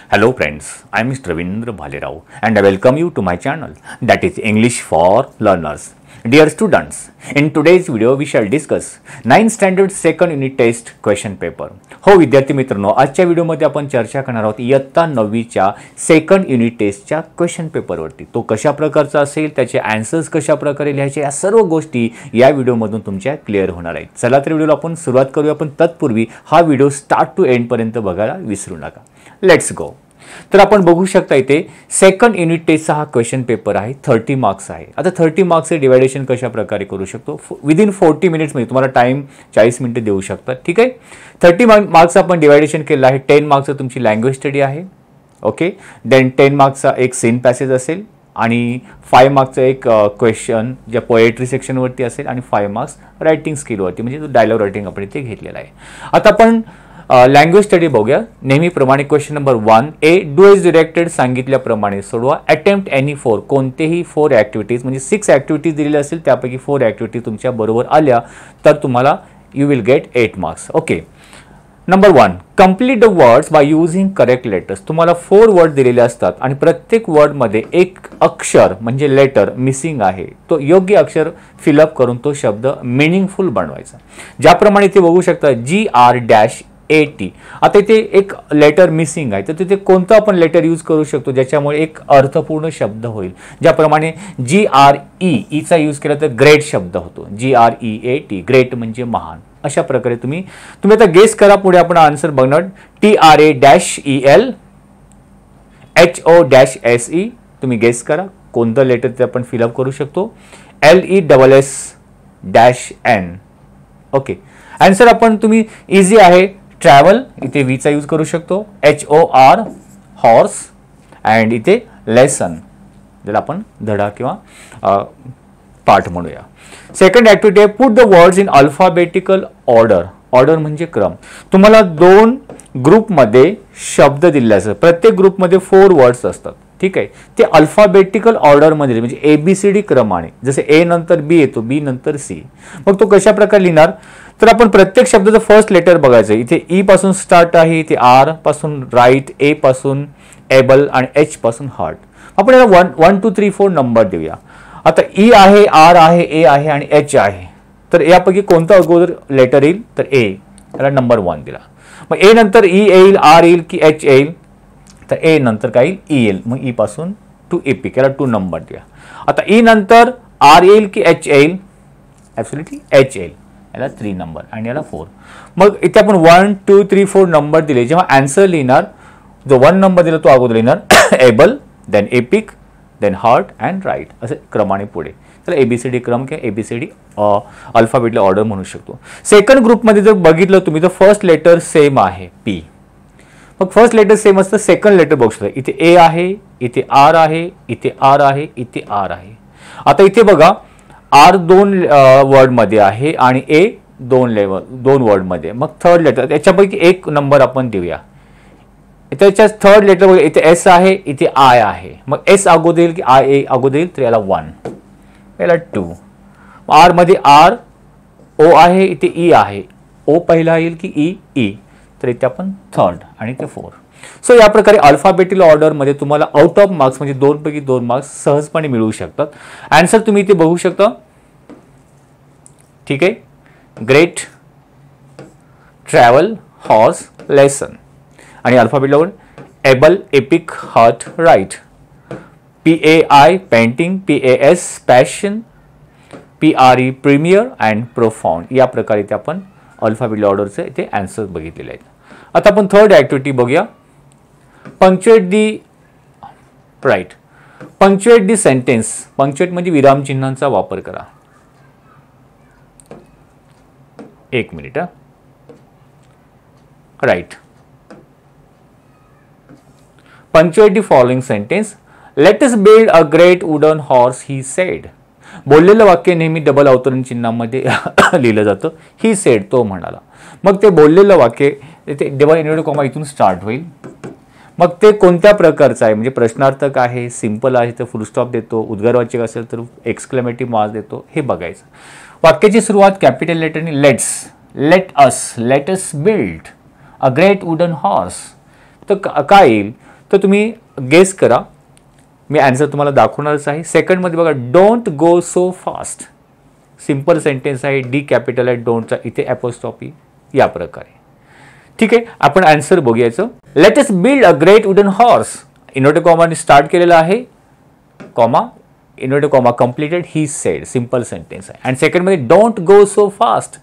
Hello friends, I am Mr. Ravindra Bhalerao and I welcome you to my channel, that is English for Learners. Dear students, in today's video we shall discuss 9th standard second unit test question paper. हो विद्यार्थी मित्रांनो, आजच्या व्हिडिओमध्ये आपण चर्चा करणार आहोत इयत्ता 9वीच्या सेकंड युनिट टेस्टच्या क्वेश्चन पेपरवरती. तो कशा प्रकारचा असेल, त्याचे आन्सर्स कशा प्रकारे लिहायचे, या सर्व गोष्टी या व्हिडिओमधून तुमच्या क्लिअर होणार आहेत. चला तर व्हिडिओला आपण सुरुवात करूया, पण तत्पूर्वी हा व्हिडिओ स्टार्ट टू एंड पर्यंत बघायला विसरू नका. Let's go. तर आपण बघू शकता इथे सेकंड युनिट टेस्टचा हा क्वेश्चन पेपर आहे. 30 मार्क्स आहे. आता 30 मार्क्सचे डिवायडेशन कशा प्रकारे करू शकतो, विदिन 40 मिनिट्समध्ये तुम्हाला टाइम 40 मिनिटं देऊ शकतात. ठीक आहे. 30 मार्क्स आपण डिवायडेशन केलं आहे. 10 मार्क्सचं तुमची लँग्वेज स्टडी आहे. ओके. देन 10 मार्क्सचा एक सीन पॅसेज असेल आणि 5 मार्क्सचं एक क्वेश्चन ज्या पोएट्री सेक्शनवरती असेल आणि 5 मार्क्स रायटिंग स्किलवरती, म्हणजे डायलॉग रायटिंग आपण इथे घेतलेला आहे. आता आपण लँग्वेज स्टडी बघूया. नेहमीप्रमाणे question number 1 A do as directed सांगितल्याप्रमाणे सोडवा. अटेम्प्ट एनी 4 कोणतेही 4 ॲक्टिव्हिटीज, म्हणजे 6 ॲक्टिव्हिटीज दिलेल्या असतील त्यापैकी 4 ॲक्टिव्हिटीज तुमच्या बरोबर आल्या तर तुम्हाला you will get 8 marks. Okay. Number 1 complete the words by using correct letters. तुम्हाला 4 वर्ड दिलेले असतात आणि प्रत्येक वर्डमध्ये एक अक्षर म्हणजे लेटर मिसिंग आहे. तो योग्य अक्षर फिलअप करून तो शब्द मिनिंगफुल बनवायचा. ज्याप्रमाणे ते बघू शकता GR-AT. आता इथे एक लेटर मिसिंग आहे, तर तिथे कोणतं आपण लेटर यूज करू शकतो ज्याच्यामुळे एक अर्थपूर्ण शब्द होईल. ज्याप्रमाणे GRE चा यूज केला तर ग्रेट शब्द होतो. GREAT ग्रेट म्हणजे महान. अशा प्रकारे तुम्ही आता गेस करा. पुढे आपण आन्सर बघणार. TRA-EL-HO-SE तुम्ही गेस करा कोणतं लेटर ते आपण फिलअप करू शकतो. LESS-N. ओके. आन्सर आपण तुम्ही इझी आहे. ट्रॅव्हल इथे V चा यूज करू शकतो. HOR हॉर्स अँड इथे लेसन ज्याला आपण धडा किंवा पाठ म्हणूया. सेकंड ॲक्टिव्हिटी आहे put the words in alphabetical order. Order म्हणजे क्रम. तुम्हाला 2 ग्रुपमध्ये शब्द दिलेले असतात. प्रत्येक ग्रुपमध्ये 4 वर्ड्स असतात. ठीक आहे. ते अल्फाबेटिकल ऑर्डरमध्ये म्हणजे ABCD क्रमाने, जसे A नंतर B येतो, B नंतर C. मग तो कशा प्रकारे लिहिणार, तर आपण प्रत्येक शब्दाचं फर्स्ट लेटर बघायचं. इथे E पासून स्टार्ट आहे, इथे R पासून राईट, A पासून एबल आणि H पासून हार्ट. आपण याला 1 2 3 4 नंबर देऊया. आता E आहे, R आहे, A आहे आणि H आहे. तर यापैकी कोणतं अगोदर लेटर येईल, तर A. याला नंबर 1 दिला. मग A नंतर E येईल, R येईल की H येईल, तर A नंतर काय येईल, E येईल. मग E पासून टू एपिक याला 2 नंबर द्या. आता E नंतर R येईल की H येईल, ॲब्सोल्युटली H येईल. याला 3 नंबर आणि याला 4. मग इथे आपण 1 2 3 4 नंबर दिले. जेव्हा आन्सर लिहिणार, जो 1 नंबर दिला तो अगोदर लिहिणार able, then epic, then heart and right, असे क्रमाने पुढे. त्याला ABCD क्रम किंवा ABCD अल्फाबेटला ऑर्डर म्हणू शकतो. सेकंड ग्रुपमध्ये जर बघितलं तुम्ही तर फर्स्ट लेटर सेम आहे P. मग फर्स्ट लेटर सेम असतं, सेकंड लेटर बघू शकता. इथे A आहे, इथे R आहे, इथे R आहे, इथे R आहे. आता इथे बघा R 2 वर्डमध्ये आहे आणि A 2 वर्डमध्ये. मग थर्ड लेटर याच्यापैकी एक नंबर आपण देऊया. त्याच्या थर्ड लेटर बघा, इथे S आहे, इथे I आहे. मग S अगोदर येईल की I अगोदर येईल, तर याला 1, याला 2. R मध्ये R O आहे, इथे E आहे. O पहिला येईल की E. तर इथे आपण थर्ड आणि इथे 4. सो या प्रकारे अल्फाबेटिकल ऑर्डरमध्ये तुम्हाला आउट ऑफ मार्क्स म्हणजे 2 पैकी 2 मार्क्स सहजपणे मिळू शकतात. आन्सर तुम्ही इथे बघू शकता. ठीक आहे. ग्रेट, ट्रॅव्हल, हॉर्स, लेसन आणि alphabetical order able, epic, heart, right. PAI painting, PAS passion, PRE premier and profound. या प्रकारे इथे आपण अल्फाबेटिकल ऑर्डरचे इथे आन्सर बघितलेले आहेत. आता आपण थर्ड ॲक्टिव्हिटी बघूया. Punctuate the right. Punctuate the sentence. Punctuate म्हणजे विरामचिन्हांचा वापर करा. 1 minute. Right. Punctuate the following sentence. Let us build a great wooden horse he said. बोललेलं वाक्य नेहमी डबल अवतरण चिन्हामध्ये लिहिलं जातं. ही सेड तो म्हणाला. मग ते बोललेलं वाक्य ते डबल इन्व्हर्टेड कॉमा इथून स्टार्ट होईल. मग ते कोणत्या प्रकारचं आहे, म्हणजे प्रश्नार्थक आहे, सिंपल आहे तर फुल स्टॉप देतो, उद्गारवाचक असेल तर एक्सक्लेमेटिव्ह मार्क देतो, हे बघायचं. वाक्याची सुरुवात कॅपिटल लेटरने let us build a great wooden horse. तर काय येईल, तर तुम्ही गेस करा, मी आन्सर तुम्हाला दाखवणारच आहे. सेकंडमध्ये बघा, don't go so fast. Simple sentence आहे, डी कॅपिटल आहे डोंटचा, इथे ॲपोस्ट्रॉफी या प्रकारे. ठीक आहे, आपण आन्सर बघूयाचं. Let us build a great wooden horse. Inverted कॉमाने स्टार्ट केलेला आहे, comma inverted comma completed he said. Simple sentence आहे. आणि सेकंडमध्ये don't go so fast.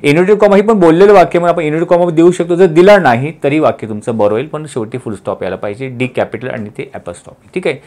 Inverted comma ही पण बोललेलं वाक्य, मग आपण इन्व्हर्टेड कॉमा देऊ शकतो. जर दिला नाही तरी वाक्य तुमचं बरं होईल, पण शेवटी फुल स्टॉप यायला पाहिजे, डी कॅपिटल आणि ते ॲपोस्ट्रॉफी. ठीक आहे.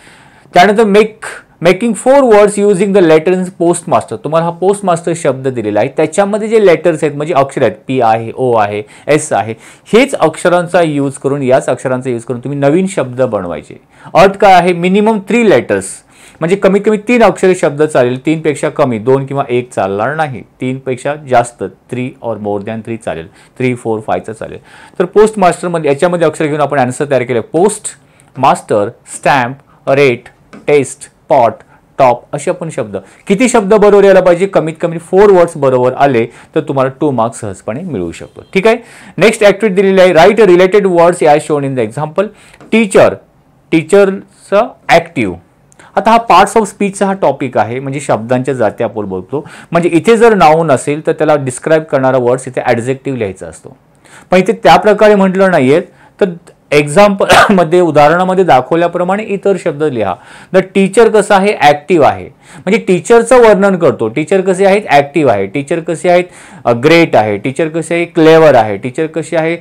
त्यानंतर making 4 words using the letters postmaster. तुम्हाला हा पोस्टमास्टर शब्द दिलेला आहे, त्याच्यामध्ये जे लेटर्स आहेत म्हणजे अक्षर आहेत, पी आहे, ओ आहे, एस आहे, हेच अक्षरांचा यूज करून, याच अक्षरांचा यूज करून तुम्ही नवीन शब्द बनवायचे. अट काय आहे, मिनिमम 3 लेटर्स, म्हणजे कमीत कमी 3 अक्षरी शब्द चालेल. 3 पेक्षा कमी, 2 किंवा 1 चालणार नाही. 3 पेक्षा जास्त, 3 और मोर दॅन 3 चालेल. 3, 4, 5 चालेल. तर पोस्ट मास्टरमध्ये याच्यामध्ये अक्षर घेऊन आपण आन्सर तयार केलं. Post master, stamp, rate, test, pot, top असे आपण शब्द. किती शब्द बरोबर यायला पाहिजे, कमीत कमी 4 वर्ड्स बरोबर आले तर तुम्हाला 2 मार्क्स सहजपणे मिळू शकतो. ठीक आहे. नेक्स्ट ऍक्टिव्हिटी दिलेली आहे, write related words as shown in the example. Teacher, टीचरचं ॲक्टिव्ह. आता हा पार्ट्स ऑफ स्पीचचा हा टॉपिक आहे, म्हणजे शब्दांच्या जाती आपण बोलतो. म्हणजे इथे जर नाऊन असेल तर त्याला डिस्क्राईब करणारा वर्ड्स इथे ॲडजेक्टिव्ह लिहायचा असतो, पण इथे त्या प्रकारे म्हटलं नाहीये. तर एक्झाम्पल मध्ये, उदाहरणामध्ये दाखवल्याप्रमाणे इतर शब्द लिहा. द टीचर कसं आहे, ॲक्टिव्ह आहे, म्हणजे टीचरचं वर्णन करतो. टीचर कसे आहेत, ॲक्टिव्ह आहे. टीचर कसे आहेत, ग्रेट आहे. टीचर कसे आहे, क्लेवर आहे. टीचर कसे आहे,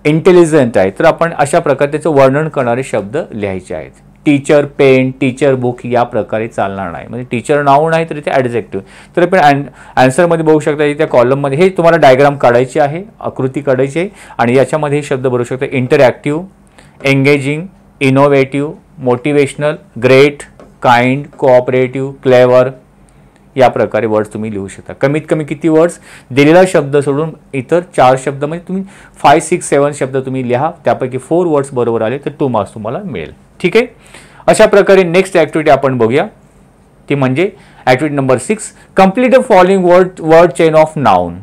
इंटेलिजंट आहे. तर आपण अशा प्रकारे त्याचं वर्णन करणारे शब्द लिहायचे आहेत. टीचर पेन, टीचर बुक या प्रकारे चालणार नाही. म्हणजे टीचर नाऊन आहे तर इथे ॲडजेक्टिव्ह. तर आपण आन्सरमध्ये बघू शकता, त्या कॉलममध्ये हे तुम्हाला डायग्राम काढायची आहे, आकृती काढायची आहे, आणि याच्यामध्ये हे शब्द भरू शकता. Interactive, engaging, innovative, motivational, great, kind, cooperative, clever या प्रकारे वर्ड्स तुम्ही लिहू शकता. कमीत कमी किती वर्ड्स, दिलेला शब्द सोडून इतर 4 शब्द, म्हणजे तुम्ही 5, 6, 7 शब्द तुम्ही लिहा. त्यापैकी 4 वर्ड्स बरोबर आले तर 2 मार्क्स तुम्हाला मिळेल. ठीक आहे. अशा प्रकारे नेक्स्ट ऍक्टिव्हिटी आपण बघूया, ती म्हणजे activity number 6. Complete the following word chain of noun.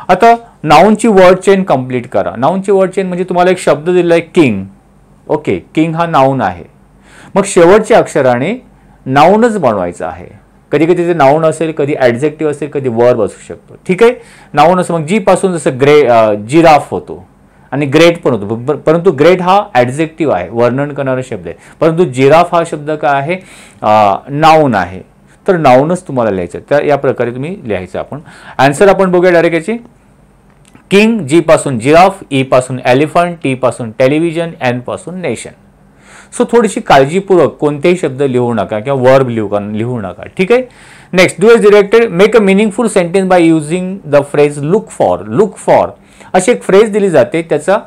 आता नाउनची वर्ड चेन कंप्लीट करा. नाउनची वर्ड चेन म्हणजे तुम्हाला एक शब्द दिलेला आहे, किंग. ओके, किंग हा नाउन आहे. मग शेवटच्या अक्षराने नाउनच बनवायचं आहे. कधी कधी ते नाउन असेल, कधी ॲडजेक्टिव्ह असेल, कधी वर्ब असू शकतो. ठीक आहे. नाउन असं मग जी पासून जसं जिराफ होतो आणि ग्रेट पण होतो, परंतु ग्रेट हा ॲडजेक्टिव्ह आहे, वर्णन करणारा शब्द आहे. परंतु जिराफ हा शब्द काय आहे, नाउन आहे. तर नाउनच तुम्हाला लिहायचं. तर या प्रकारे तुम्ही लिहायचं. आपण आन्सर आपण बघूया डायरेक्ट याची. किंग, जी पासून जिराफ, ई पासून एलिफंट, टी पासून टेलिव्हिजन, एन पासून नेशन. सो थोडीशी काळजीपूर्वक कोणतेही शब्द लिहू नका किंवा वर्ब लिहू नका. ठीक आहे. Next, do as directed. Make a meaningful sentence by using the phrase look for. Look for अशी एक फ्रेज दिली जाते, त्याचा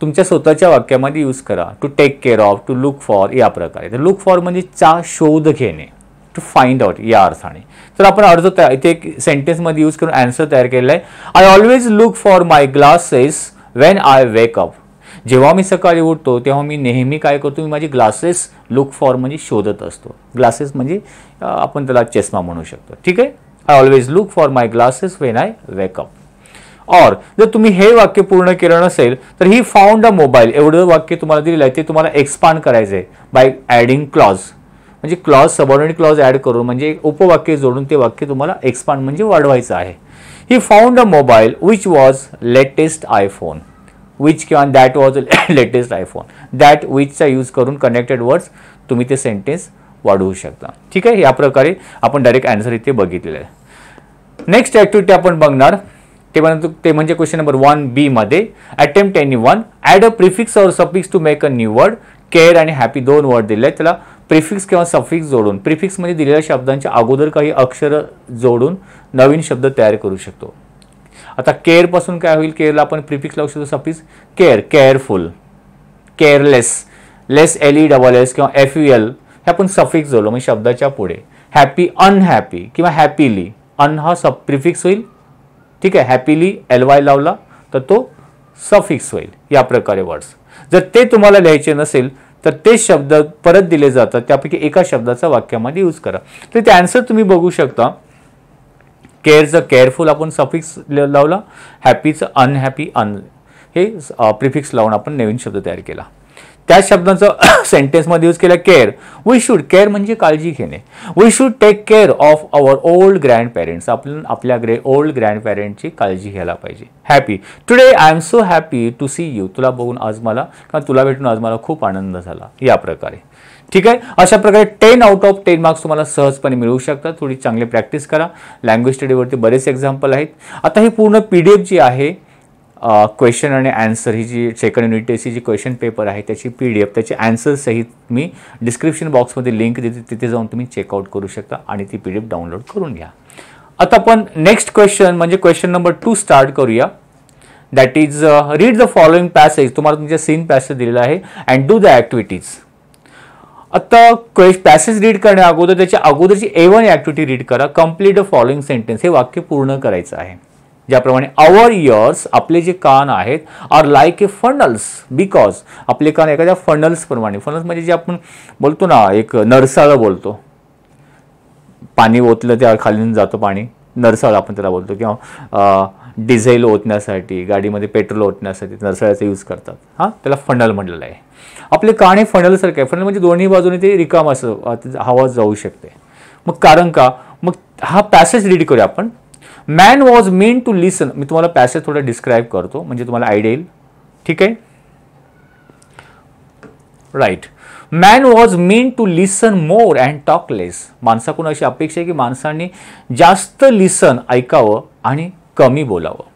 तुमच्या स्वतःच्या वाक्यामध्ये यूज करा. To take care of, to look for या प्रकारे. तर लुक फॉर म्हणजे चा शोध घेणे, टू फाइंड आउट या अर्थाने. तर आपण अर्ज इथे एक सेंटेन्समध्ये यूज करून आन्सर तयार केलेला आहे. I always look for my glasses when I wake up. जेव्हा मी सकाळी उठतो तेव्हा मी नेहमी काय करतो, मी माझी ग्लासेस लुक फॉर म्हणजे शोधत असतो. ग्लासेस म्हणजे आपण त्याला चष्मा म्हणू शकतो. ठीक आहे. I always look for my glasses when I wake up. और जर तुम्ही हे वाक्य पूर्ण केलं नसेल तर ही फाउंड अ मोबाईल, एवढं वाक्य तुम्हाला दिलेलं आहे ते तुम्हाला एक्सपांड करायचं आहे बाय ॲडिंग क्लॉज. म्हणजे क्लॉज, सबऑर्डिनेट क्लॉज ॲड करून, म्हणजे उपवाक्य जोडून ते वाक्य तुम्हाला एक्सपांड म्हणजे वाढवायचं आहे. He found a mobile which was latest iPhone. Which किंवा that was latest iPhone. That विचचा यूज करून कनेक्टेड वर्ड्स तुम्ही ते सेंटेन्स वाढवू शकता. ठीक आहे. या प्रकारे आपण डायरेक्ट आन्सर इथे बघितलेलं आहे. नेक्स्ट ॲक्टिव्हिटी आपण बघणार ते म्हणजे क्वेश्चन नंबर 1B मध्ये. Attempt any one. Add a prefix or suffix to make a new word. Care आणि हॅपी 2 वर्ड दिले आहेत, त्याला प्रिफिक्स किंवा सफिक्स जोडून, प्रिफिक्स म्हणजे दिलेल्या शब्दांच्या अगोदर काही अक्षर जोडून नवीन शब्द तयार करू शकतो. आता केअर पासून काय होईल, केअरला आपण प्रिफिक्स लावू शकतो सफिक्स. केअर, केअरफुल, केअरलेस, लेस LESS किंवा FUL हे आपण सफिक्स जोडलो म्हणजे शब्दाच्या पुढे. हॅपी, अनहॅपी किंवा हॅपीली, अन हा सब प्रिफिक्स होईल. ठीक आहे. हॅपीली LY लावला तर तो सफिक्स होईल. या प्रकारे वर्ड्स. जर ते तुम्हाला लिहायचे नसेल तर ते शब्द परत दिले जातात, त्यापैकी एका शब्दाचा वाक्यामध्ये यूज करा. तर ते आन्सर तुम्ही बघू शकता. केअरचं केअरफुल आपण सफिक्स लावला, हॅपीचं अनहॅपी, हे प्रिफिक्स लावून आपण नवीन शब्द तयार केला. त्या शब्दांचा सेंटेन्समध्ये यूज केला केअर. वी शुड, केअर म्हणजे काळजी घेणे. We should take care of our old grand parents, आपण आपल्या ओल्ड ग्रँड पेरेंटची काळजी घ्यायला पाहिजे. Happy, today I am so happy to see you, तुला बघून आज मला किंवा तुला भेटून आज मला खूप आनंद झाला, या प्रकारे. ठीक आहे. अशा प्रकारे 10 आउट ऑफ 10 मार्क्स तुम्हाला सहजपणे मिळू शकतात. थोडी चांगली प्रॅक्टिस करा. लँग्वेज स्टडीवरती बरेच एक्झाम्पल आहेत. आता ही पूर्ण PDF जी आहे क्वेश्चन आणि आन्सर, ही जी सेकंड युनिट टेस्टची जी क्वेश्चन पेपर आहे त्याची PDF, त्याचे आन्सर सहित मी डिस्क्रिप्शन बॉक्समध्ये लिंक देते, तिथे जाऊन तुम्ही चेकआउट करू शकता आणि ती PDF डाउनलोड करून घ्या. आता आपण नेक्स्ट क्वेश्चन म्हणजे क्वेश्चन नंबर 2 स्टार्ट करूया. That is read the following passage. तुम्हाला तुमच्या सीन पॅसेज दिलेला आहे अँड डू द ॲक्टिव्हिटीज. आता पॅसेज रीड करण्या अगोदर त्याच्या अगोदरची A1 ॲक्टिव्हिटी रीड करा. कंप्लीट द फॉलोइंग सेंटेन्स, हे वाक्य पूर्ण करायचं आहे. ज्याप्रमाणे आवर इयर्स, आपले जे कान आहेत, are like a funnels because, आपले कान एखाद्या फनल्स प्रमाणे, फनल्स म्हणजे जे आपण बोलतो ना, एक नरसाळं बोलतो, पाणी ओतलं त्या खाली जातं पाणी, नरसाळं आपण त्याला बोलतो. किंवा डिझेल ओतण्यासाठी, गाडीमध्ये पेट्रोल ओतण्यासाठी नरसाळ्याचा यूज करतात. त्याला फनल म्हटलेलं आहे. आपले कान हे फनलसारखे आहे. फनल म्हणजे दोन्ही बाजूने ते रिकाम असं हवा जाऊ शकते. मग कारण का, मग हा पॅसेज रीड करूया आपण. मॅन वॉज मेन टू लिसन, मी तुम्हाला पॅसेज थोडं डिस्क्राईब करतो म्हणजे तुम्हाला आयडिया येईल. ठीक आहे. Right. Man was meant to listen more and talk less, माणसाकडून अशी अपेक्षा आहे की माणसांनी जास्त लिसन, ऐकावं आणि कमी बोलावं.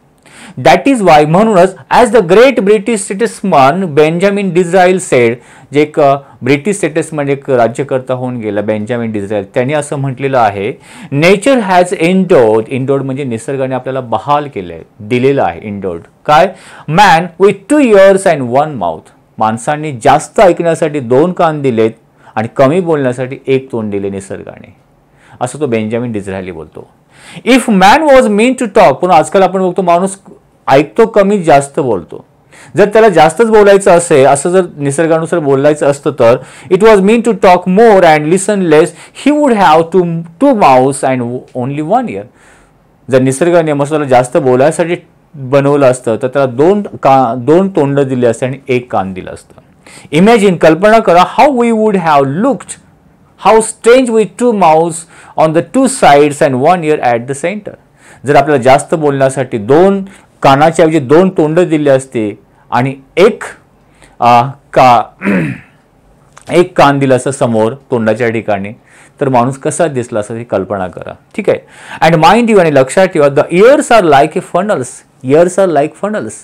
दॅट इज वाय, म्हणूनच as the great British statesman Benjamin Disraeli said, जे एक ब्रिटिश स्टेटसमन, एक राज्यकर्ता होऊन गेला बेंजामिन डिझराईल, त्यांनी असं म्हटलेलं आहे, नेचर हॅज एंडोर्ड, एंडोर्ड म्हणजे निसर्गाने आपल्याला बहाल केलं आहे, दिलेलं आहे. एंडोर्ड काय, man with 2 ears and 1 mouth, माणसांनी जास्त ऐकण्यासाठी 2 कान दिलेत आणि कमी बोलण्यासाठी 1 तोंड दिले निसर्गाने, असं तो बेंजामिन डिझरायली बोलतो. If man was meant to talk, पण आजकाल आपण बघतो माणूस ऐकतो कमी, जास्त बोलतो. जर त्याला जास्तच बोलायचं असेल, असं जर निसर्गानुसार बोलायचं असतं तर it was mean to talk more and listen less, he would have two mouths and only 1 ear. जर निसर्गाने मसाला जास्त बोलायसाठी बनवलं असतं तर त्याला 2 तोंड दिले असते आणि 1 कान दिलं असतं. इमॅजिन, कल्पना करा, how we would have looked, how strange with 2 mouths on the 2 sides and 1 ear at the centre. जर आपल्याला जास्त बोलण्यासाठी 2 कानाच्या ऐवजी 2 तोंड दिले असते आणि 1 कान दिलं असं समोर तोंडाच्या ठिकाणी, तर माणूस कसा दिसला असं कल्पना करा. ठीक आहे. अँड माइंड यू, आणि लक्षात ठेवा, the ears are like a funnels, ears are like funnels,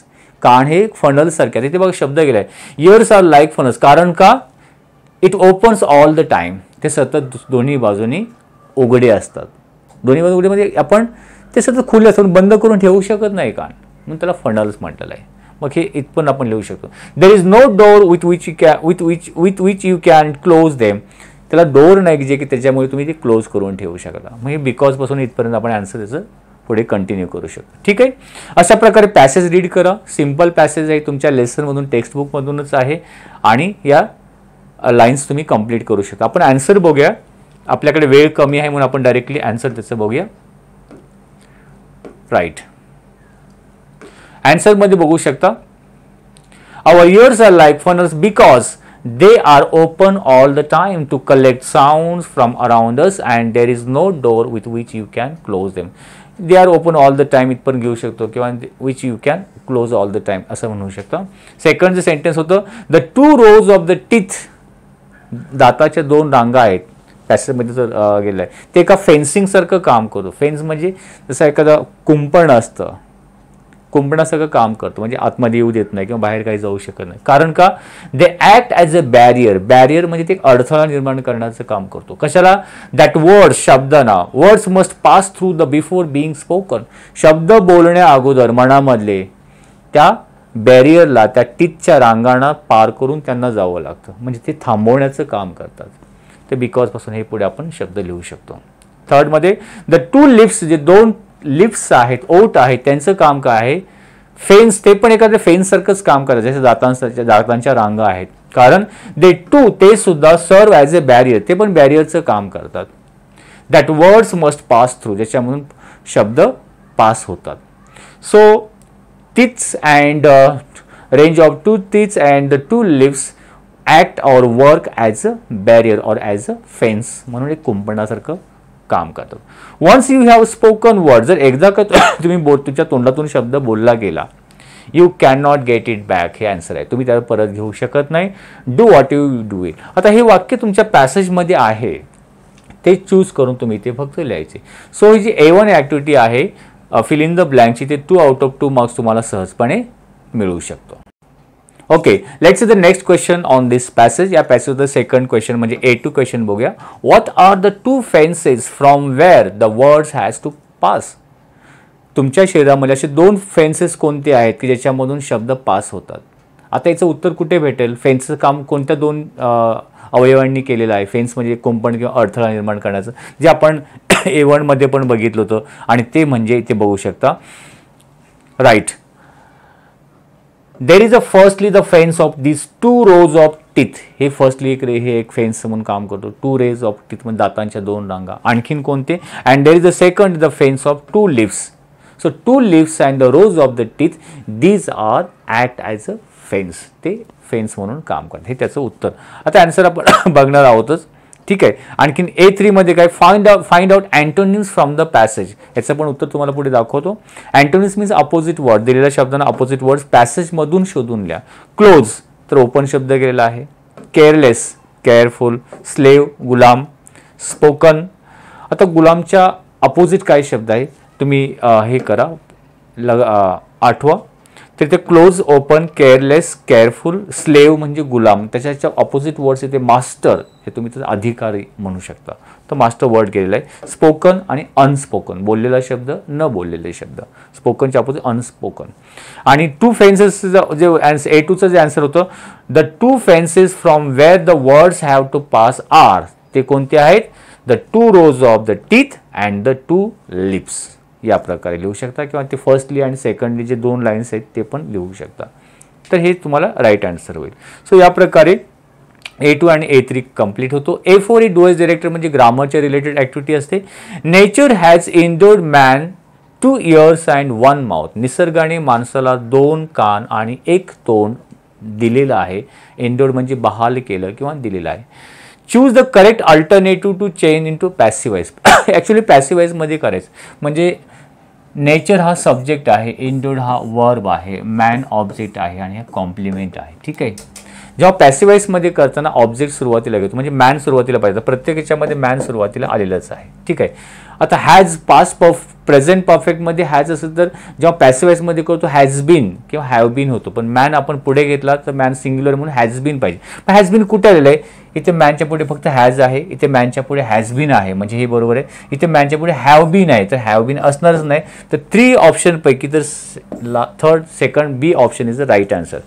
कान हे फनल्स सारखे आहे. तिथे बघा शब्द गेलाय, इयर्स आर लाईक फनल्स. कारण का, it opens all the time, ते सतत दोन्ही बाजूनी उघडे असतात. दोन्ही बाजू उघडे म्हणजे आपण ते सतत खुले असतात, बंद करून ठेवू शकत नाही कान, म्हणून त्याला फनल्स म्हटलेलं आहे. मग हे इथपण आपण लिहू शकतो. There is no door with which you can close them, त्याला डोअर नाही जे की त्याच्यामुळे तुम्ही ते क्लोज करून ठेवू शकता. मग हे बिकॉज पासून इथपर्यंत आपण आन्सर त्याचं पुढे कंटिन्यू करू शकतो. ठीक आहे. अशा प्रकारे पॅसेज रीड करा. सिम्पल पॅसेज आहे, तुमच्या लेसनमधून, टेक्स्टबुकमधूनच आहे आणि या लाईन्स तुम्ही कंप्लीट करू शकता. आपण आन्सर बघूया. आपल्याकडे वेळ कमी आहे म्हणून आपण डायरेक्टली आन्सर त्याचं बघूया. राईट. आन्सर मध्ये बघू शकता, our ears are like funnels because they are open all the time to collect sounds from around us and there is no door with which you can close them. They are open all the time इथपण घेऊ शकतो किंवा which you can close all the time असं म्हणू शकतो. Second जे sentence होतं, the 2 rows of the teeth, दाताच्या 2 रांगा आहेत पॅसेजमध्ये जर गेलाय, ते एका फेन्सिंग सारखं काम करतो. फेन्स म्हणजे जसं एखादं कुंपण असतं, कुंपणासारखं काम करतो, म्हणजे आतमध्ये येऊ देत नाही किंवा बाहेर काही जाऊ शकत नाही. कारण का, they act as a barrier, barrier म्हणजे ते अडथळा निर्माण करण्याचं काम करतो. कशाला, दॅट वर्ड्स, शब्दांना, words must pass through the before being spoken, शब्द बोलण्या अगोदर मनामधले त्या बॅरियरला, त्या टीथच्या रांगांना पार करून त्यांना जावं लागतं, म्हणजे ते थांबवण्याचं काम करतात. ते बिकॉज पासून हे पुढे आपण शब्द लिहू शकतो. थर्ड मध्ये द 2 लिप्स, जे 2 लिप्स आहेत, ओठ आहेत, त्यांचं काम काय आहे, फेन्स, ते पण एखाद्या फेन्स सारखंच काम करतात, जसे दातांच्या रांगा आहेत. कारण ते सुद्धा सर्व ॲज अ बॅरियर, ते पण बॅरियरचं काम करतात. That words must pass through, ज्याच्यामधून शब्द पास होतात. So teeths and range of 2 teeths and the 2 lips act or work as a barrier or as a fence म्हणून एक कुंपणासारखं काम करतात. Once you have spoken word, जर एकदा का तुम्ही तुमच्या तोंडातून शब्द बोलला गेला, you can not get it back, हे आन्सर आहे. तुम्ही त्याला परत घेऊ शकत नाही. Do what you do it. आता हे वाक्य तुमच्या पॅसेजमध्ये आहे ते चूज करून तुम्ही ते फक्त लिहायचे. सो ही जी A1 ॲक्टिव्हिटी आहे फिल इन द ब्लँकची, ते 2 आउट ऑफ 2 मार्क्स तुम्हाला सहजपणे मिळू शकतो. Okay, let's see the next question on this passage. या पॅसेजचा सेकंड क्वेश्चन म्हणजे A2 क्वेश्चन बघूया. What are the 2 fences from where the words has to pass. तुमच्या शरीरामध्ये असे 2 फेन्सेस कोणते आहेत की ज्याच्यामधून शब्द पास होतात. आता याचं उत्तर कुठे भेटेल? फेन्सचं काम कोणत्या 2 अवयवांनी केलेलं आहे? फेन्स म्हणजे कुंपण किंवा अडथळा निर्माण करण्याचं, जे आपण A1 मध्ये पण बघितलं होतं, आणि ते म्हणजे इथे बघू शकता. Right, there is a firstly the fence of this 2 rows of teeth. हे फर्स्टली हे एक फेन्स म्हणून काम करतो. 2 rays ऑफ टीथ म्हणजे दातांच्या 2 रांगा. आणखीन कोणते? And there is a second the fence of 2 leaves. So 2 leaves and the rows of the teeth, these are act as a fence. ते फेन्स म्हणून काम करतात. हे त्याचं उत्तर. आता आन्सर आपण बघणार आहोतच. ठीक आहे. आणखीन A3 मध्ये काय? Find out antonyms from the passage. याचं पण उत्तर तुम्हाला पुढे दाखवतो. Antonyms means opposite word. दिलेल्या शब्दांना अपोजिट वर्ड्स पॅसेजमधून शोधून लिहा. क्लोज तर ओपन शब्द गेलेला आहे. Careless careful. स्लेव गुलाम. स्पोकन, आता गुलामच्या अपोजिट काय शब्द आहे तुम्ही हे करा, आठवा. तर ते close, open, careless, careful, slave म्हणजे गुलाम. त्याच्या ऑपोजिट वर्ड्स येते मास्टर, हे तुम्ही त्याचा अधिकारी म्हणू शकता. तर मास्टर वर्ड केलेला आहे. स्पोकन आणि अनस्पोकन, बोललेला शब्द, न बोललेले शब्द. स्पोकनच्या ऑपोजिट अनस्पोकन. आणि 2 फेन्सेस जे A2चं जे आन्सर होतं, the 2 fences from where the words have to pass are, ते कोणते आहेत? The 2 rows of the teeth and the 2 lips. या प्रकारे लिहू शकता, किंवा ते फर्स्टली आणि सेकंडली जे 2 लाईन्स आहेत ते पण लिहू शकता. तर हे तुम्हाला राईट आन्सर होईल. सो या प्रकारे A2 आणि A3 कंप्लीट होतो. A4 ही डुएस डायरेक्टर म्हणजे ग्रामरच्या रिलेटेड ॲक्टिव्हिटी असते. Nature has endowed man 2 ears and 1 mouth. निसर्गाने माणसाला 2 कान आणि 1 तोंड दिलेलं आहे. एंडोर्ड म्हणजे बहाल केलं किंवा दिलेलं आहे. Choose the correct alternative to change into passive voice. Actually passive व्हॉइसमध्ये करायचं म्हणजे नेचर हा सब्जेक्ट आहे, एंडोर्ड हा वर्ब आहे, मॅन ऑब्जेक्ट आहे आणि हा कॉम्प्लिमेंट आहे. ठीक आहे. जेव्हा पॅसिव्ह व्हॉइसमध्ये करताना ऑब्जेक्ट सुरुवातीला घेतो, म्हणजे मॅन सुरुवातीला पाहिजे. प्रत्येक याच्यामध्ये मॅन सुरुवातीला आलेलंच आहे. ठीक आहे. आता हॅज पास्ट प्रेझेंट परफेक्टमध्ये हॅज असेल तर जेव्हा पॅसिव्ह व्हॉइसमध्ये करतो हॅज बीन किंवा हॅव बीन होतो. पण मॅन आपण पुढे घेतला तर मॅन सिंग्युलर म्हणून हॅज बीन पाहिजे. पण हॅज बीन कुठे आलेलं आहे? इथे मॅनच्या पुढे फक्त हॅज आहे, इथे मॅनच्या पुढे हॅज बीन आहे, म्हणजे हे बरोबर आहे. इथे मॅनच्या पुढे हॅव बीन आहे, तर हॅव बीन असणारच नाही. तर 3 ऑप्शनपैकी तर third, second, B option is the right answer.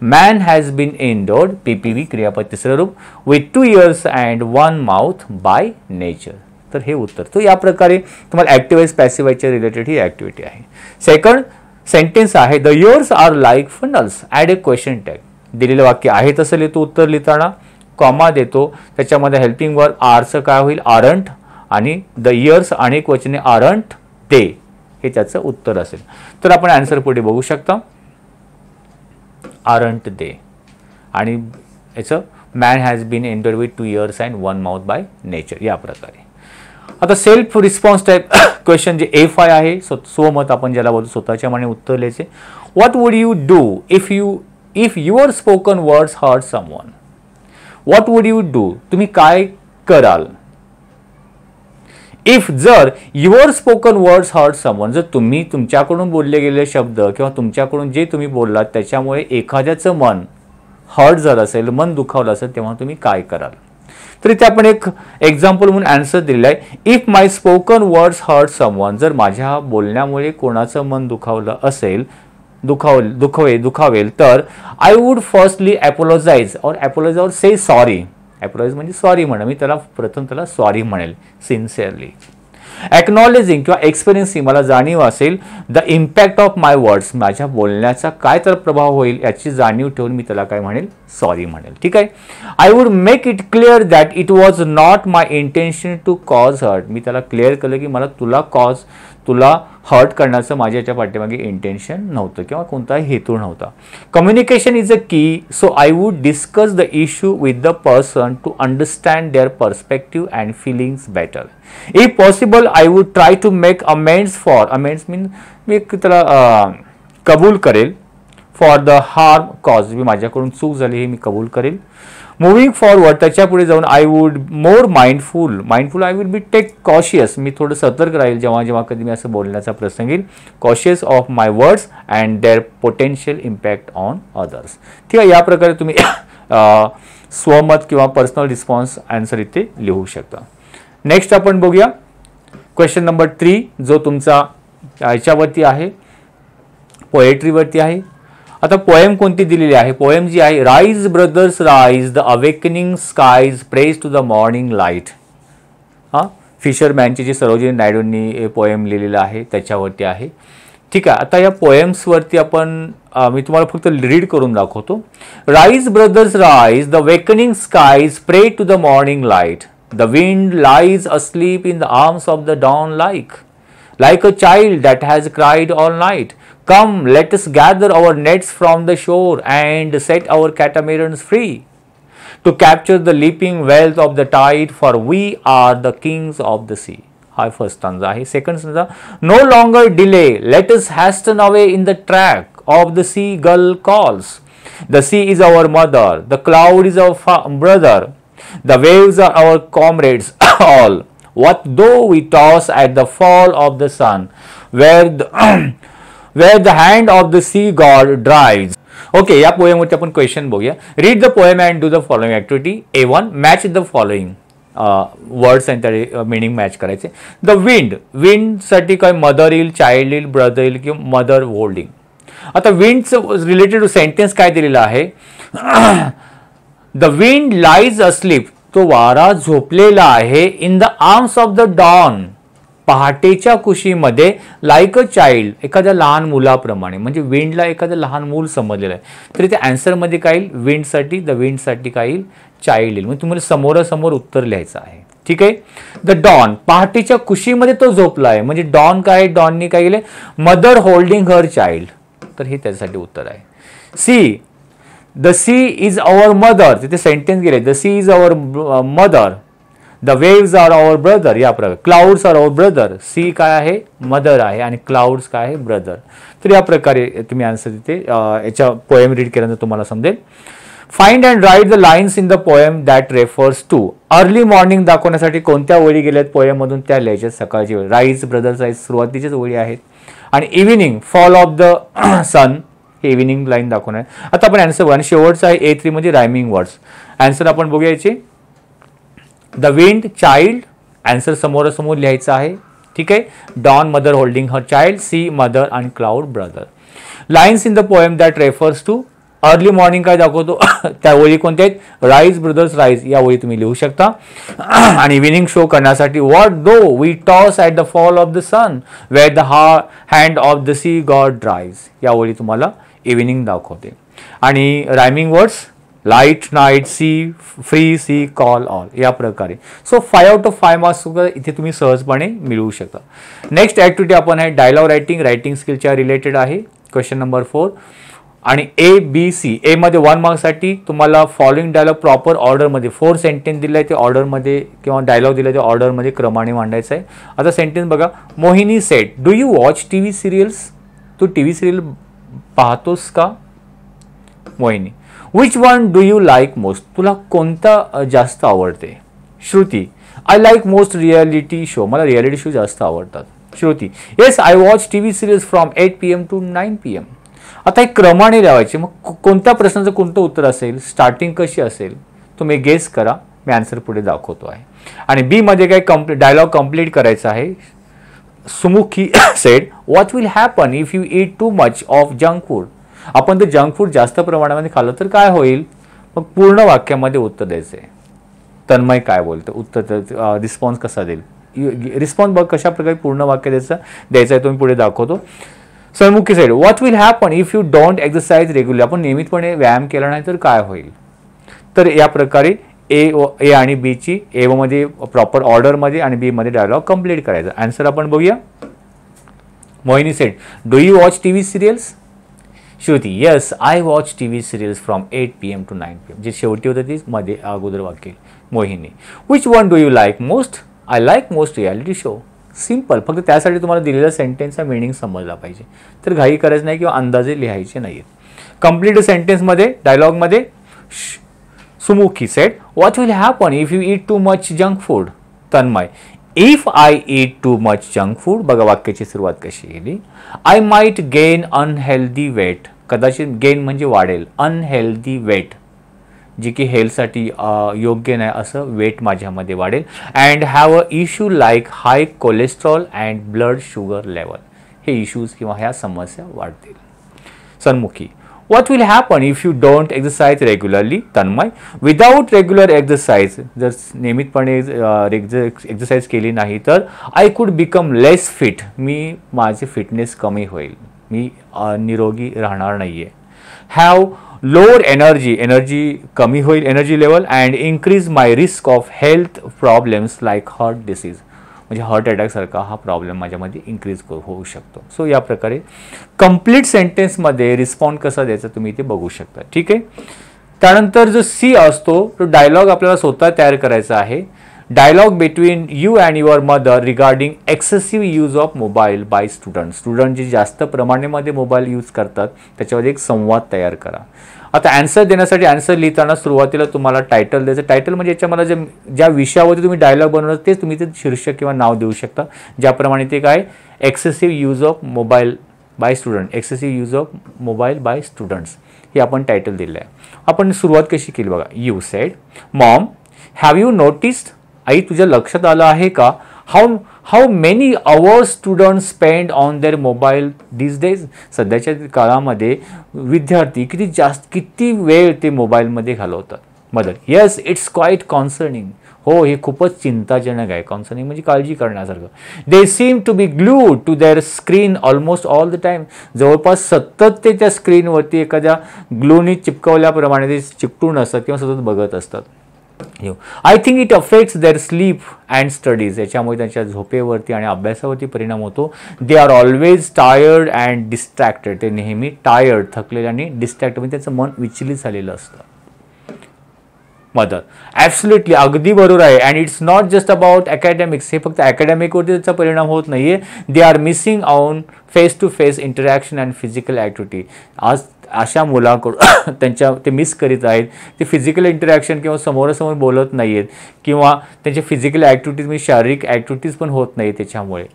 Man has been endowed, PPV क्रियापद तिसरं रूप, with 2 ears and 1 mouth by nature. तर हे उत्तर. तर या प्रकारे तुम्हाला ॲक्टिव्ह व्हॉइस पॅसिव्ह व्हॉइसच्या रिलेटेड ही ॲक्टिव्हिटी आहे. सेकंड सेंटेन्स आहे, the ears are like funnels, add a question tag. दिलेलं वाक्य आहे तसं लिहितो, उत्तर लिहिताना कॉमा देतो. त्याच्यामध्ये हेल्पिंग वर्ब आरचं काय होईल? आरंट. आणि द इयर्स अनेक वचने आरंट दे, हे त्याचं उत्तर असेल. तर आपण आन्सर पुढे बघू शकता. Aren't they. आणि याचं man has been endowed with 2 ears and 1 mouth by nature. या प्रकारे. आता सेल्फ रिस्पॉन्स टाईप क्वेश्चन जे A5 आहे, स्वमत आपण ज्याला बोलतो, स्वतःच्या मनाने उत्तर लिहायचे. What would you do if your spoken words hurt someone. What would you do, तुम्ही काय कराल? इफ, जर your spoken words hurt someone, जर तुम्ही तुमच्याकडून बोलले गेलेले शब्द किंवा तुमच्याकडून जे तुम्ही बोललात त्याच्यामुळे एखाद्याचं मन हर्ट जर असेल, मन दुखावलं असेल, तेव्हा तुम्ही काय कराल? तर इथे आपण एक एक्झाम्पल म्हणून आन्सर दिलेला आहे. If my spoken words hurt someone, जर माझ्या बोलण्यामुळे कोणाचं मन दुखावलं असेल, दुखावेल, तर आय वुड फर्स्टली ॲपोलॉजाइज और से सॉरी. ॲपोलॉजाइज म्हणजे सॉरी म्हणा, मी प्रथम त्याला सॉरी म्हणेल सिन्सिअरली. ॲक्नॉलेजिंग किंवा एक्सपिरियन्सिंग, मला जाणीव असेल the impact of my words, माझ्या बोलण्याचा काय तर प्रभाव होईल याची जाणीव ठेवून मी त्याला काय म्हणेल? सॉरी म्हणेल. ठीक आहे. I would make it clear that it was not my intention to cause hurt, मी त्याला क्लिअर केलं की मला तुला हर्ट करण्याचं माझ्या याच्या पाठीमागे इंटेन्शन नव्हतं किंवा कोणताही हेतू नव्हता. Communication is a key, so I would discuss the issue with the person to understand their perspective and feelings better. If possible I would try to make amends for, amends mean मी त्याला कबूल करेल, for the harm cause, मी माझ्याकडून चूक झाली हे मी कबूल करेल. मुव्हिंग फॉरवर्ड, त्याच्या पुढे जाऊन I would more mindful, I will be take cautious, मी थोडं सतर्क राहील जेव्हा जेव्हा कधी मी असं बोलण्याचा प्रसंग येईल. Cautious of my words and their potential impact on others. ठीक आहे, या प्रकारे तुम्ही स्वमत किंवा पर्सनल रिस्पॉन्स आन्सर इथे लिहू शकता. नेक्स्ट आपण बघूया क्वेश्चन नंबर 3, जो तुमचा याच्यावरती आहे, पोएट्रीवरती आहे. आता पोएम कोणती दिलेली आहे? पोएम जी आहे, rise brothers rise, the awakening skies praise to the morning light. फिशरमॅनची जी सरोजिनी नायडूंनी पोएम लिहिलेलं आहे त्याच्यावरती आहे. ठीक आहे, आता या पोएम्सवरती आपण मी तुम्हाला फक्त रीड करून दाखवतो. Rise brothers rise, the wakening skies pray to the morning light. The wind lies asleep in the arms of the dawn like a child that has cried all night. Come, let us gather our nets from the shore and set our catamarans free to capture the leaping wealth of the tide, for we are the kings of the sea. हा first stanza आहे. Second stanza, no longer delay, let us hasten away in the track of the seagull calls. The sea is our mother, the cloud is our brother, the waves are our comrades all. What though we toss at the fall of the sun, where the hand of the sea god drives. Okay, या पोएमवरती आपण question बघूया. Read the poem and do the following activity. A1, match the following words आणि त्या meaning match करायचे. The wind, विंडसाठी काय mother येईल, child येईल, brother येईल किंवा मदर होल्डिंग. आता विंडचं रिलेटेड टू सेंटेन्स काय दिलेला आहे? द विंड लाईज अस्लीप, तो वारा झोपलेला आहे. In the arms of the dawn, पहाटेच्या कुशीमध्ये. लाईक अ चाइल्ड, एखाद्या लहान मुलाप्रमाणे, म्हणजे विंडला एखादं लहान मूल समजलेलं आहे. तर इथे आन्सरमध्ये काय येईल? विंडसाठी, द विंडसाठी काय येईल? चाइल्ड येईल. म्हणजे तुम्हाला समोरासमोर उत्तर लिहायचं आहे. ठीक आहे. द डॉन, पहाटेच्या कुशीमध्ये तो झोपला आहे, म्हणजे डॉन काय? डॉननी काय केलंय? Mother holding her child. तर हे त्यासाठी उत्तर आहे. Sea, the sea is our mother, तिथे सेंटेन्स गेले. The sea is our mother, the waves are our brother. या प्रकारे clouds are our brother. Sea काय आहे? मदर आहे आणि क्लाउड्स काय आहे? ब्रदर. तर या प्रकारे तुम्ही आन्सर तिथे याच्या पोएम रीड केल्यानंतर तुम्हाला समजेल. Find and write the lines in the poem that refers to. Early morning दाखवण्यासाठी कोणत्या ओळी गेल्यात पोएम मधून त्या लिहायच्या. सकाळची वेळ, राईज ब्रदर्स राईज सुरुवातीच्याच ओळी आहेत. आणि इव्हिनिंग, फॉल ऑफ द सन, हे इव्हिनिंग लाईन दाखवणार. आता आपण आन्सर बघा. आणि शेवटचा आहे A3 मध्ये रायमिंग वर्ड्स. आन्सर आपण बघूया याचे. द विंड, चाइल्ड, आन्सर समोरासमोर लिहायचं आहे. ठीक आहे. Dawn, mother holding her child. See, mother आणि cloud, brother. Lines in the poem that refers to. Early morning काय दाखवतो? त्या ओळी कोणत्या आहेत? राईज ब्रदर्स राईज, या ओळी तुम्ही लिहू शकता. आणि इव्हिनिंग शो करण्यासाठी what do we toss at the fall of the sun, where the hand of the sea god drives, या ओळी तुम्हाला इव्हिनिंग दाखवते. आणि rhyming words, light, night, sea, free, sea, call, all, या प्रकारे. सो 5 out of 5 मार्क्स इथे तुम्ही सहजपणे मिळवू शकता. नेक्स्ट ऍक्टिव्हिटी आपण आहे डायलॉग रायटिंग. रायटिंग स्किलच्या रिलेटेड आहे. क्वेश्चन नंबर 4 आणि A-B-C. ए मध्ये 1 मार्क्ससाठी तुम्हाला फॉलोइंग डायलॉग प्रॉपर ऑर्डरमध्ये 4 सेंटेन्स दिले आहे, ते ऑर्डरमध्ये किंवा डायलॉग दिले ते ऑर्डरमध्ये क्रमाने मांडायचं आहे. आता सेंटेन्स बघा. Mohini said, do you watch TV serials? तू TV सिरियल पाहतोस का? Mohini, which one do you like most? तुला कोणता जास्त आवडते? Shruti, I like most reality show. मला रियालिटी शो जास्त आवडतात. Shruti, yes I watch TV serials from 8 PM to 9 PM. आता एक क्रमाने लिहायचे. मग कोणत्या प्रश्नाचं कोणतं उत्तर असेल? स्टार्टिंग कशी असेल? तुम्ही गेस करा. मी आन्सर पुढे दाखवतो आहे. आणि बी मध्ये काय डायलॉग कंप्लीट करायचा आहे. Sumukhi said, what will happen if you eat too much of junk food? आपण ते जंक फूड जास्त प्रमाणामध्ये खाल्लं तर काय होईल? मग पूर्ण वाक्यामध्ये उत्तर द्यायचं आहे. तन्मय काय बोलतं? उत्तर रिस्पॉन्स कसा देईल? रिस्पॉन्स बघ कशा प्रकारे पूर्ण वाक्य द्यायचं आहे. तुम्ही पुढे दाखवतो. Sumukhi said, what will happen if you don't exercise regular? आपण नियमितपणे व्यायाम केला नाही तर काय होईल? तर या प्रकारे ए आणि बी ची ए मध्ये प्रॉपर ऑर्डरमध्ये आणि बी मध्ये डायलॉग कंप्लीट करायचा. आन्सर आपण बघूया. Mohini said, "Do you watch TV serials?" Shruti, "Yes, I watch TV serials from 8 p.m. to 9 p.m." जे शेवटी होतं ती मध्ये अगोदर वाक्य. मोहिनी, "Which one do you like most?" "I like most reality show." Simple. फक्त त्यासाठी तुम्हाला दिलेला सेंटेन्सचा मिनिंग समजला पाहिजे. तर घाई करायचं नाही किंवा अंदाजे लिहायचे नाहीत. कंप्लीट सेंटेन्समध्ये डायलॉगमध्ये Sumukhi said, "What will happen if you eat too much junk food?" Tanmay, "If I eat too much junk food," बघा वाक्याची सुरुवात कशी केली, "I might gain unhealthy weight." कदाचित गेन म्हणजे वाढेल. अनहेल्दी वेट, जी की हेल्थसाठी योग्य नाही असं वेट माझ्यामध्ये वाढेल. And have a issue like high cholesterol and blood sugar level. हे इश्यूज किंवा ह्या समस्या वाढतील. सन्मुखी, "What will happen if you don't exercise regularly?" Tanmay, "Without regular exercise," जर नियमितपणे एक्सरसाइज केली नाही तर, "I could become less fit." मी माझे फिटनेस कमी होईल, मी निरोगी राहणार नाहीये. "Have lower energy कमी होईल energy level. And increase my risk of health problems like heart disease." म्हणजे हार्ट अटॅक सारखा हा प्रॉब्लेम माझ्यामध्ये इन्क्रीज होऊ शकतो. सो या प्रकारे कंप्लीट सेंटेन्समध्ये रिस्पॉन्ड कसा द्यायचा तुम्ही इथे बघू शकता. ठीक आहे. त्यानंतर जो सी असतो तो डायलॉग आपल्याला स्वतः तयार करायचा आहे. Dialogue between you and your mother regarding excessive use of mobile by student जे जास्त प्रमाणामध्ये मोबाईल यूज करतात त्याच्यामध्ये एक संवाद तयार करा. आता ॲन्सर देण्यासाठी ॲन्सर लिहिताना सुरुवातीला तुम्हाला टायटल द्यायचं. टायटल म्हणजे याच्यामध्ये ज्या विषयावरती तुम्ही डायलॉग बनवणार तेच तुम्ही ते शीर्षक किंवा नाव देऊ शकता. ज्याप्रमाणे ते काय, excessive use of mobile by student, excessive use of mobile by students हे आपण टायटल दिलं आहे. आपण सुरुवात कशी केली बघा. You said, "mom, have you noticed?" आई, तुझ्या लक्षात आलं आहे का, how many hours students spend on their mobile this days. सध्याच्या काळामध्ये विद्यार्थी किती वेळ ते मोबाईलमध्ये घालवतात. Mother, "yes, it's quite concerning." हो, हे खूपच चिंताजनक आहे. कॉन्सर्निंग म्हणजे काळजी करण्यासारखं. "They seem to be glued to their screen almost all the time." जवळपास सतत ते त्या स्क्रीनवरती एखाद्या ग्लूनी चिपकवल्याप्रमाणे ते चिकटून असतात किंवा सतत बघत असतात. "I think it affects their sleep and studies." याच्यामुळे त्यांच्या झोपेवरती आणि अभ्यासावरती परिणाम होतो. "They are always tired and distracted." ते नेहमी टायर्ड, थकलेले आणि डिस्ट्रॅक्ट म्हणजे त्यांचं मन विचलित झालेलं असतं. मदर, "ॲब्सोल्युटली, अगदी बरोबर आहे. And it's not just about academics." हे फक्त अकॅडमिकवरती त्याचा परिणाम होत नाहीये. "They are missing on face to face interaction and physical activity." आज अशा मुलांकडून ते मिस करीत आहेत. ते फिजिकल इंटरॅक्शन किंवा समोरासमोर बोलत नाही आहेत किंवा त्यांच्या फिजिकल ॲक्टिव्हिटीज म्हणजे शारीरिक ॲक्टिव्हिटीज पण होत नाही त्याच्यामुळे.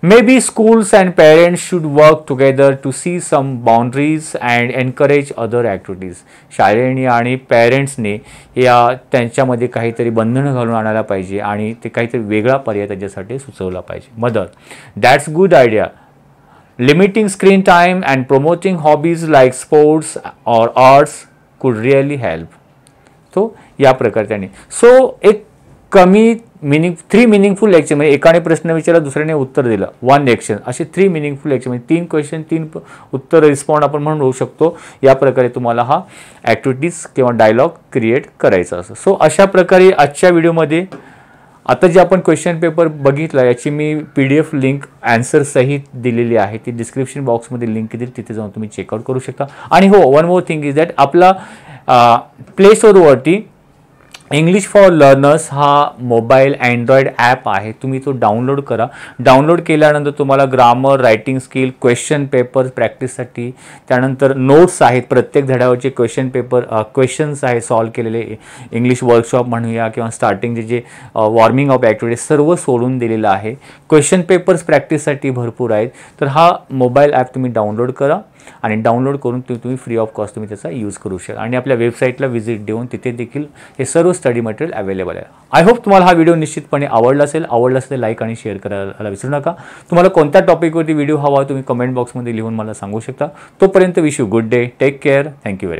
"Maybe schools and parents should work together to see some boundaries and encourage other activities." शाळेने आणि पेरेंट्सने त्यांच्यामध्ये काहीतरी बंधनं घालून आणायला पाहिजे आणि ते काहीतरी वेगळा पर्याय त्याच्यासाठी सुचवला पाहिजे. Mother, "that's good idea. Limiting screen time and promoting hobbies like sports or arts could really help." So या प्रकारे त्यांनी एक कमी थ्री मिनिंगफुल लेक्चर म्हणजे एकाने प्रश्न विचारला, दुसऱ्याने उत्तर दिलं, 1 लेक्चर, असे 3 मिनिंगफुल लेक्चर म्हणजे 3 क्वेश्चन 3 उत्तर रिस्पॉन्ड आपण म्हणून होऊ शकतो. या प्रकारे तुम्हाला हा ॲक्टिव्हिटीज किंवा डायलॉग क्रिएट करायचा असतो. सो अशा प्रकारे आजच्या व्हिडिओमध्ये आता जे आपण क्वेश्चन पेपर बघितला याची मी PDF लिंक आन्सर सहित दिलेली आहे. ती डिस्क्रिप्शन बॉक्समध्ये लिंक दिली, तिथे जाऊन तुम्ही चेकआउट करू शकता. आणि हो, one more thing is that आपला प्ले स्टोअरवरती इंग्लिश फॉर लर्नर्स हा मोबाईल अँड्रॉइड ॲप आहे. तुम्ही तो डाउनलोड करा. डाउनलोड केल्यानंतर तुम्हाला grammar, writing skill, question paper प्रॅक्टिससाठी, त्यानंतर नोट्स आहेत प्रत्येक धड्यावरचे क्वेश्चन्स आहेत सॉल्व केलेले, इंग्लिश वर्कशॉप म्हणूया किंवा स्टार्टिंगचे जे वॉर्मिंग अप ॲक्टिव्हिटीज सर्व सोडून दिलेलं आहे. क्वेश्चन पेपर्स प्रॅक्टिससाठी भरपूर आहेत. तर हा मोबाईल ॲप तुम्ही डाउनलोड करा आणि डाउनलोड करून तुम्ही फ्री ऑफ कॉस्ट तुम्ही त्याचा यूज करू शकता आणि आपल्या वेबसाईटला व्हिजिट देऊन तिथे देखील हे सर्व स्टडी मटेरियल अवेलेबल आहे. आय होप तुम्हाला हा व्हिडिओ निश्चितपणे आवडला असेल लाईक आणि शेअर करायला विसरू नका. तुम्हाला कोणत्या टॉपिकवरती व्हिडिओ हवा तुम्ही कमेंट बॉक्समध्ये लिहून मला सांगू शकता. तोपर्यंत wish you good day, take care, thank you very much.